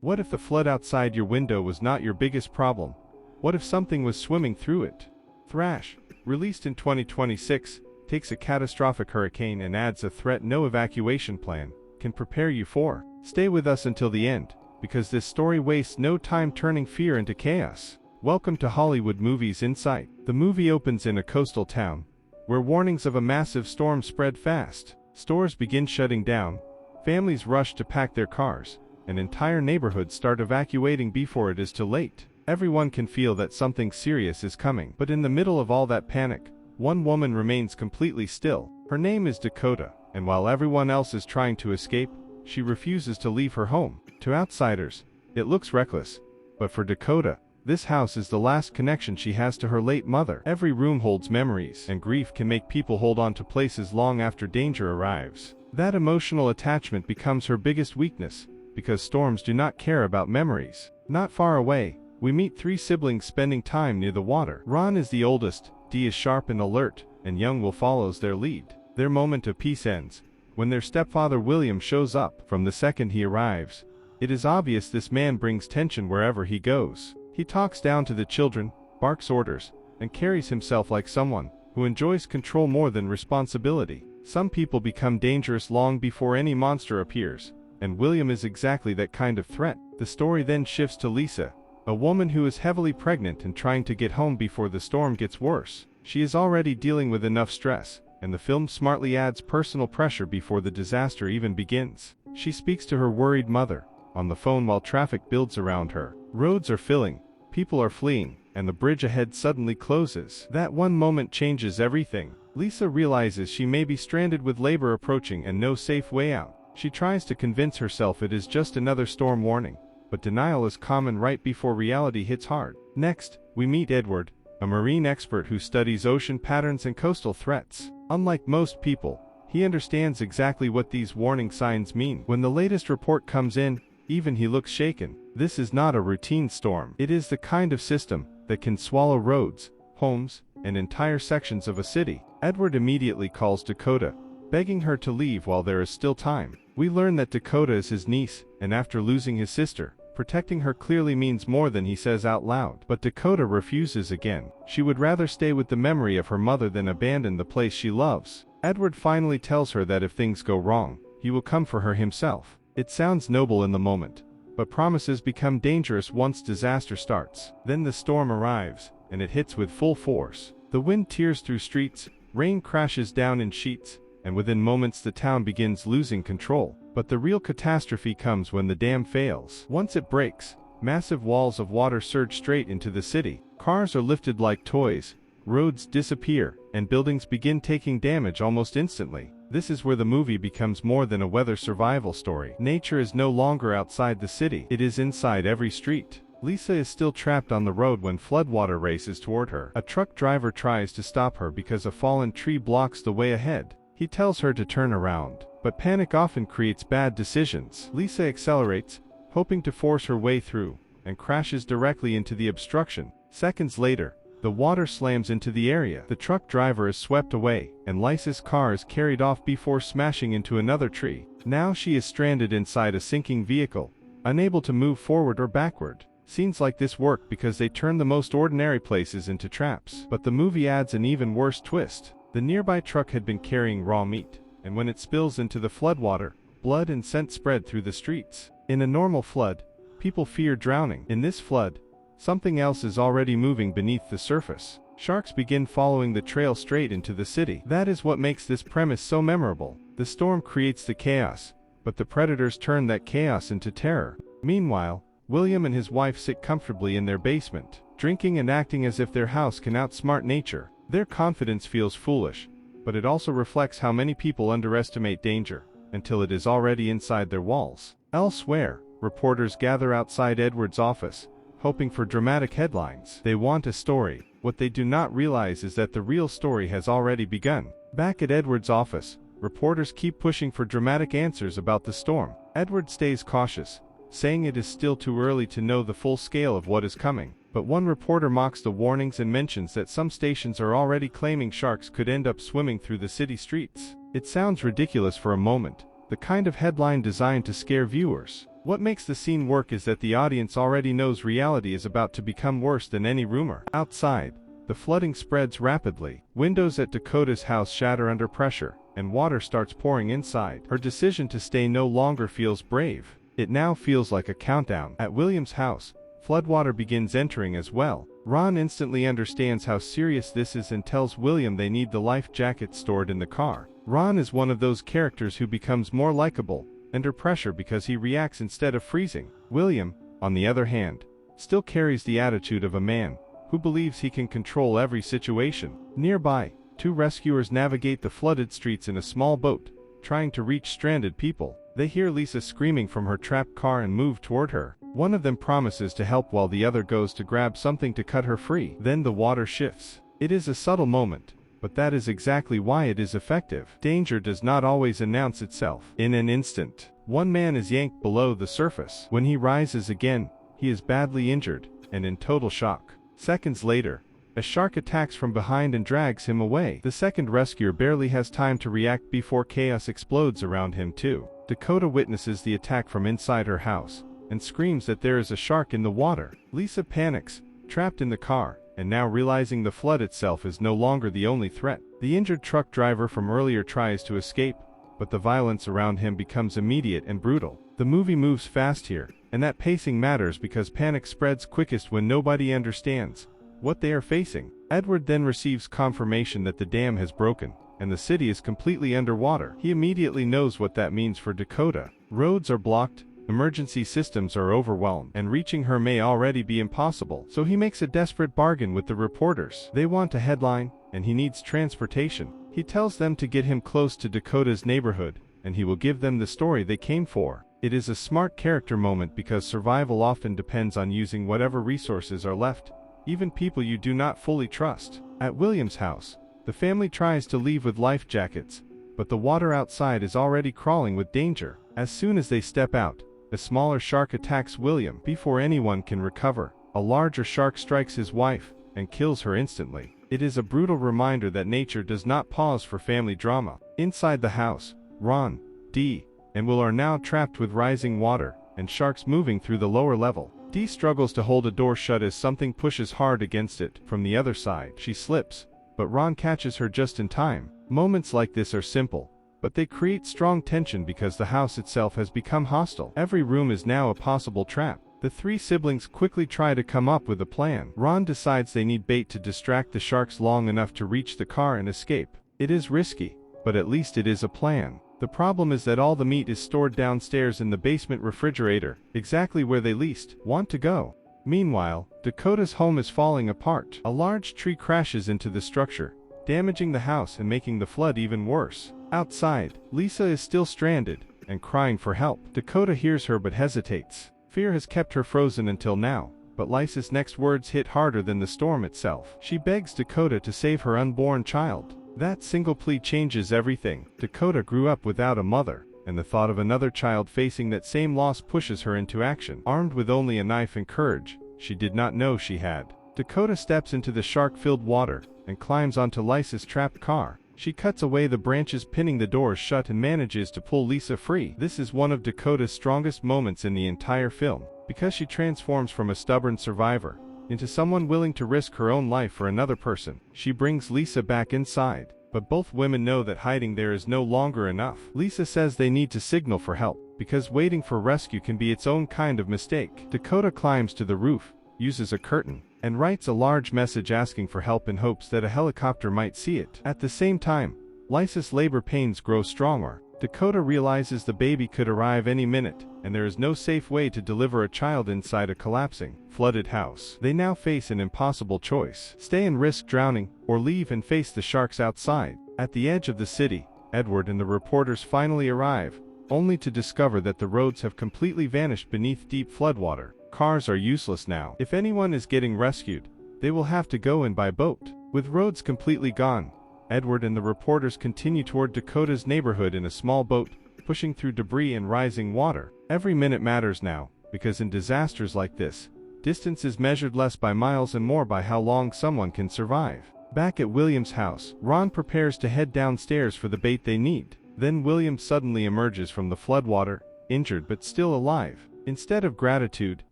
What if the flood outside your window was not your biggest problem? What if something was swimming through it? Thrash, released in 2026, takes a catastrophic hurricane and adds a threat no evacuation plan can prepare you for. Stay with us until the end, because this story wastes no time turning fear into chaos. Welcome to Hollywood Movies Insight. The movie opens in a coastal town, where warnings of a massive storm spread fast. Stores begin shutting down, families rush to pack their cars, and entire neighborhoods start evacuating before it is too late. Everyone can feel that something serious is coming. But in the middle of all that panic, one woman remains completely still. Her name is Dakota, and while everyone else is trying to escape, she refuses to leave her home. To outsiders, it looks reckless, but for Dakota, this house is the last connection she has to her late mother. Every room holds memories, and grief can make people hold on to places long after danger arrives. That emotional attachment becomes her biggest weakness, because storms do not care about memories. Not far away, we meet three siblings spending time near the water. Ron is the oldest, Dee is sharp and alert, and Young Will follows their lead. Their moment of peace ends when their stepfather William shows up. From the second he arrives, it is obvious this man brings tension wherever he goes. He talks down to the children, barks orders, and carries himself like someone who enjoys control more than responsibility. Some people become dangerous long before any monster appears, and William is exactly that kind of threat. The story then shifts to Lisa, a woman who is heavily pregnant and trying to get home before the storm gets worse. She is already dealing with enough stress, and the film smartly adds personal pressure before the disaster even begins. She speaks to her worried mother on the phone while traffic builds around her. Roads are filling, people are fleeing, and the bridge ahead suddenly closes. That one moment changes everything. Lisa realizes she may be stranded with labor approaching and no safe way out. She tries to convince herself it is just another storm warning, but denial is common right before reality hits hard. Next, we meet Edward, a marine expert who studies ocean patterns and coastal threats. Unlike most people, he understands exactly what these warning signs mean. When the latest report comes in, even he looks shaken. This is not a routine storm. It is the kind of system that can swallow roads, homes, and entire sections of a city. Edward immediately calls Dakota, begging her to leave while there is still time. We learn that Dakota is his niece, and after losing his sister, protecting her clearly means more than he says out loud. But Dakota refuses again. She would rather stay with the memory of her mother than abandon the place she loves. Edward finally tells her that if things go wrong, he will come for her himself. It sounds noble in the moment, but promises become dangerous once disaster starts. Then the storm arrives, and it hits with full force. The wind tears through streets, rain crashes down in sheets, and within moments the town begins losing control. But the real catastrophe comes when the dam fails. Once it breaks, massive walls of water surge straight into the city. Cars are lifted like toys, roads disappear, and buildings begin taking damage almost instantly. This is where the movie becomes more than a weather survival story. Nature is no longer outside the city, it is inside every street. Lisa is still trapped on the road when floodwater races toward her. A truck driver tries to stop her because a fallen tree blocks the way ahead. He tells her to turn around, but panic often creates bad decisions. Lisa accelerates, hoping to force her way through, and crashes directly into the obstruction. Seconds later, the water slams into the area. The truck driver is swept away, and Lisa's car is carried off before smashing into another tree. Now she is stranded inside a sinking vehicle, unable to move forward or backward. Scenes like this work because they turn the most ordinary places into traps. But the movie adds an even worse twist. The nearby truck had been carrying raw meat, and when it spills into the floodwater, blood and scent spread through the streets. In a normal flood, people fear drowning. In this flood, something else is already moving beneath the surface. Sharks begin following the trail straight into the city. That is what makes this premise so memorable. The storm creates the chaos, but the predators turn that chaos into terror. Meanwhile, William and his wife sit comfortably in their basement, drinking and acting as if their house can outsmart nature. Their confidence feels foolish, but it also reflects how many people underestimate danger until it is already inside their walls. Elsewhere, reporters gather outside Edward's office, hoping for dramatic headlines. They want a story. What they do not realize is that the real story has already begun. Back at Edward's office, reporters keep pushing for dramatic answers about the storm. Edward stays cautious, saying it is still too early to know the full scale of what is coming. But one reporter mocks the warnings and mentions that some stations are already claiming sharks could end up swimming through the city streets. It sounds ridiculous for a moment, the kind of headline designed to scare viewers. What makes the scene work is that the audience already knows reality is about to become worse than any rumor. Outside, the flooding spreads rapidly. Windows at Dakota's house shatter under pressure, and water starts pouring inside. Her decision to stay no longer feels brave. It now feels like a countdown. At William's house, floodwater begins entering as well. Ron instantly understands how serious this is and tells William they need the life jacket stored in the car. Ron is one of those characters who becomes more likable under pressure because he reacts instead of freezing. William, on the other hand, still carries the attitude of a man who believes he can control every situation. Nearby, two rescuers navigate the flooded streets in a small boat, trying to reach stranded people. They hear Lisa screaming from her trapped car and move toward her. One of them promises to help while the other goes to grab something to cut her free. Then the water shifts. It is a subtle moment, but that is exactly why it is effective. Danger does not always announce itself. In an instant, one man is yanked below the surface. When he rises again, he is badly injured and in total shock. Seconds later, a shark attacks from behind and drags him away. The second rescuer barely has time to react before chaos explodes around him too. Dakota witnesses the attack from inside her house and screams that there is a shark in the water. Lisa panics, trapped in the car, and now realizing the flood itself is no longer the only threat. The injured truck driver from earlier tries to escape, but the violence around him becomes immediate and brutal. The movie moves fast here, and that pacing matters because panic spreads quickest when nobody understands what they are facing. Edward then receives confirmation that the dam has broken, and the city is completely underwater. He immediately knows what that means for Dakota. Roads are blocked, emergency systems are overwhelmed, and reaching her may already be impossible. So he makes a desperate bargain with the reporters. They want a headline, and he needs transportation. He tells them to get him close to Dakota's neighborhood, and he will give them the story they came for. It is a smart character moment because survival often depends on using whatever resources are left, even people you do not fully trust. At William's house, the family tries to leave with life jackets, but the water outside is already crawling with danger. As soon as they step out, a smaller shark attacks William. Before anyone can recover, a larger shark strikes his wife and kills her instantly. It is a brutal reminder that nature does not pause for family drama. Inside the house, Ron, Dee, and Will are now trapped with rising water and sharks moving through the lower level. Dee struggles to hold a door shut as something pushes hard against it. From the other side, she slips, but Ron catches her just in time. Moments like this are simple, but they create strong tension because the house itself has become hostile. Every room is now a possible trap. The three siblings quickly try to come up with a plan. Ron decides they need bait to distract the sharks long enough to reach the car and escape. It is risky, but at least it is a plan. The problem is that all the meat is stored downstairs in the basement refrigerator, exactly where they least want to go. Meanwhile, Dakota's home is falling apart. A large tree crashes into the structure, damaging the house and making the flood even worse. Outside, Lisa is still stranded and crying for help. Dakota hears her but hesitates. Fear has kept her frozen until now, but Lisa's next words hit harder than the storm itself. She begs Dakota to save her unborn child. That single plea changes everything. Dakota grew up without a mother, and the thought of another child facing that same loss pushes her into action. Armed with only a knife and courage she did not know she had, Dakota steps into the shark-filled water and climbs onto Lisa's trapped car. She cuts away the branches pinning the doors shut and manages to pull Lisa free. This is one of Dakota's strongest moments in the entire film, because she transforms from a stubborn survivor into someone willing to risk her own life for another person. She brings Lisa back inside, but both women know that hiding there is no longer enough. Lisa says they need to signal for help, because waiting for rescue can be its own kind of mistake. Dakota climbs to the roof, uses a curtain, and writes a large message asking for help in hopes that a helicopter might see it. At the same time, Lisa's labor pains grow stronger. Dakota realizes the baby could arrive any minute, and there is no safe way to deliver a child inside a collapsing, flooded house. They now face an impossible choice: stay and risk drowning, or leave and face the sharks outside. At the edge of the city, Edward and the reporters finally arrive, only to discover that the roads have completely vanished beneath deep floodwater. Cars are useless now. If anyone is getting rescued, they will have to go in by boat. With roads completely gone, Edward and the reporters continue toward Dakota's neighborhood in a small boat, pushing through debris and rising water. Every minute matters now, because in disasters like this, distance is measured less by miles and more by how long someone can survive. Back at William's house, Ron prepares to head downstairs for the bait they need. Then William suddenly emerges from the floodwater, injured but still alive. Instead of gratitude,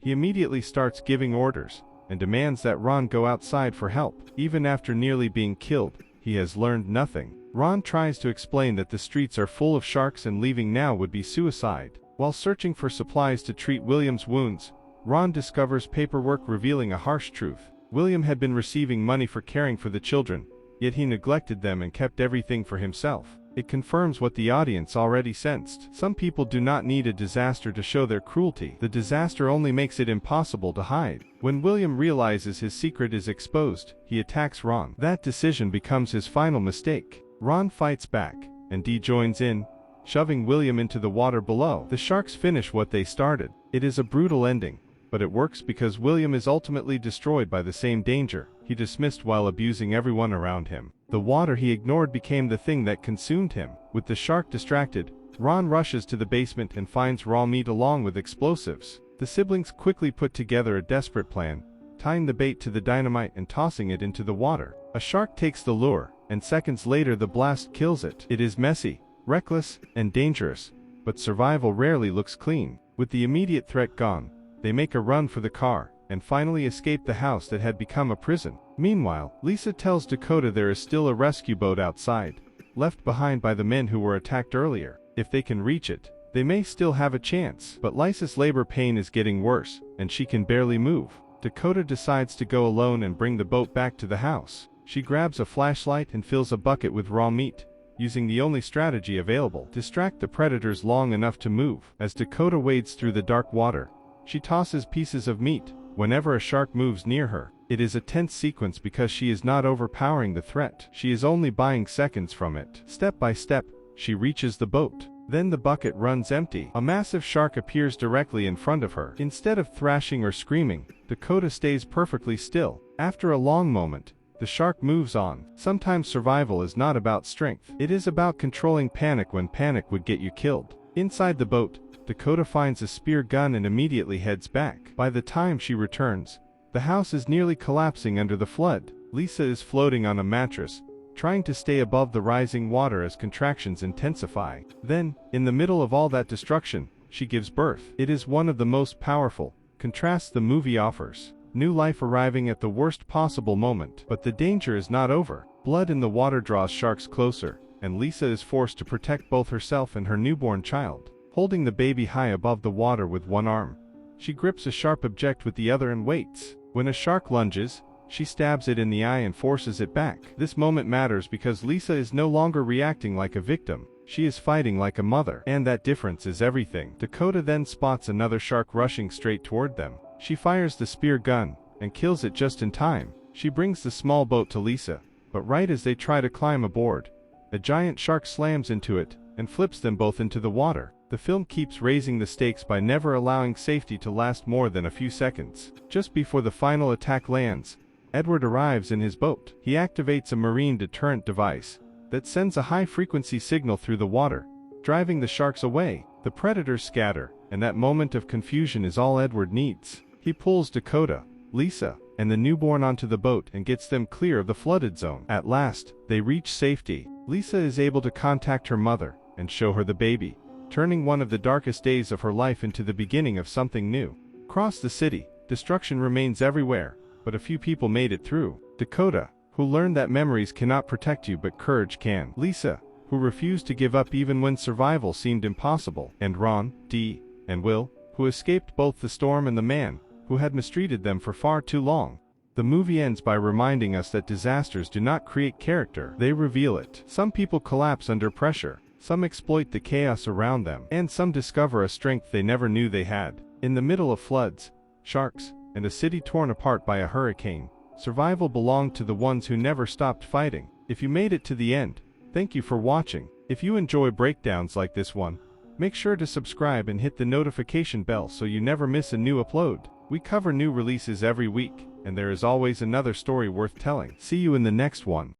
he immediately starts giving orders, and demands that Ron go outside for help. Even after nearly being killed, he has learned nothing. Ron tries to explain that the streets are full of sharks and leaving now would be suicide. While searching for supplies to treat William's wounds, Ron discovers paperwork revealing a harsh truth. William had been receiving money for caring for the children, yet he neglected them and kept everything for himself. It confirms what the audience already sensed. Some people do not need a disaster to show their cruelty. The disaster only makes it impossible to hide. When William realizes his secret is exposed, he attacks Ron. That decision becomes his final mistake. Ron fights back, and Dee joins in, shoving William into the water below. The sharks finish what they started. It is a brutal ending, but it works because William is ultimately destroyed by the same danger he dismissed while abusing everyone around him. The water he ignored became the thing that consumed him. With the shark distracted, Ron rushes to the basement and finds raw meat along with explosives. The siblings quickly put together a desperate plan, tying the bait to the dynamite and tossing it into the water. A shark takes the lure, and seconds later the blast kills it. It is messy, reckless, and dangerous, but survival rarely looks clean. With the immediate threat gone, they make a run for the car, and finally escape the house that had become a prison. Meanwhile, Lisa tells Dakota there is still a rescue boat outside, left behind by the men who were attacked earlier. If they can reach it, they may still have a chance. But Lisa's labor pain is getting worse, and she can barely move. Dakota decides to go alone and bring the boat back to the house. She grabs a flashlight and fills a bucket with raw meat, using the only strategy available: distract the predators long enough to move. As Dakota wades through the dark water, she tosses pieces of meat whenever a shark moves near her. It is a tense sequence because she is not overpowering the threat. She is only buying seconds from it. Step by step, she reaches the boat. Then the bucket runs empty. A massive shark appears directly in front of her. Instead of thrashing or screaming, Dakota stays perfectly still. After a long moment, the shark moves on. Sometimes survival is not about strength. It is about controlling panic when panic would get you killed. Inside the boat, Dakota finds a spear gun and immediately heads back. By the time she returns, the house is nearly collapsing under the flood. Lisa is floating on a mattress, trying to stay above the rising water as contractions intensify. Then, in the middle of all that destruction, she gives birth. It is one of the most powerful contrasts the movie offers. New life arriving at the worst possible moment. But the danger is not over. Blood in the water draws sharks closer, and Lisa is forced to protect both herself and her newborn child. Holding the baby high above the water with one arm, she grips a sharp object with the other and waits. When a shark lunges, she stabs it in the eye and forces it back. This moment matters because Lisa is no longer reacting like a victim. She is fighting like a mother. And that difference is everything. Dakota then spots another shark rushing straight toward them. She fires the spear gun, and kills it just in time. She brings the small boat to Lisa, but right as they try to climb aboard, a giant shark slams into it, and flips them both into the water. The film keeps raising the stakes by never allowing safety to last more than a few seconds. Just before the final attack lands, Edward arrives in his boat. He activates a marine deterrent device that sends a high-frequency signal through the water, driving the sharks away. The predators scatter, and that moment of confusion is all Edward needs. He pulls Dakota, Lisa, and the newborn onto the boat and gets them clear of the flooded zone. At last, they reach safety. Lisa is able to contact her mother and show her the baby, turning one of the darkest days of her life into the beginning of something new. Across the city, destruction remains everywhere, but a few people made it through. Dakota, who learned that memories cannot protect you but courage can. Lisa, who refused to give up even when survival seemed impossible. And Ron, Dee, and Will, who escaped both the storm and the man who had mistreated them for far too long. The movie ends by reminding us that disasters do not create character, they reveal it. Some people collapse under pressure, some exploit the chaos around them, and some discover a strength they never knew they had. In the middle of floods, sharks, and a city torn apart by a hurricane, survival belonged to the ones who never stopped fighting. If you made it to the end, thank you for watching. If you enjoy breakdowns like this one, make sure to subscribe and hit the notification bell so you never miss a new upload. We cover new releases every week, and there is always another story worth telling. See you in the next one.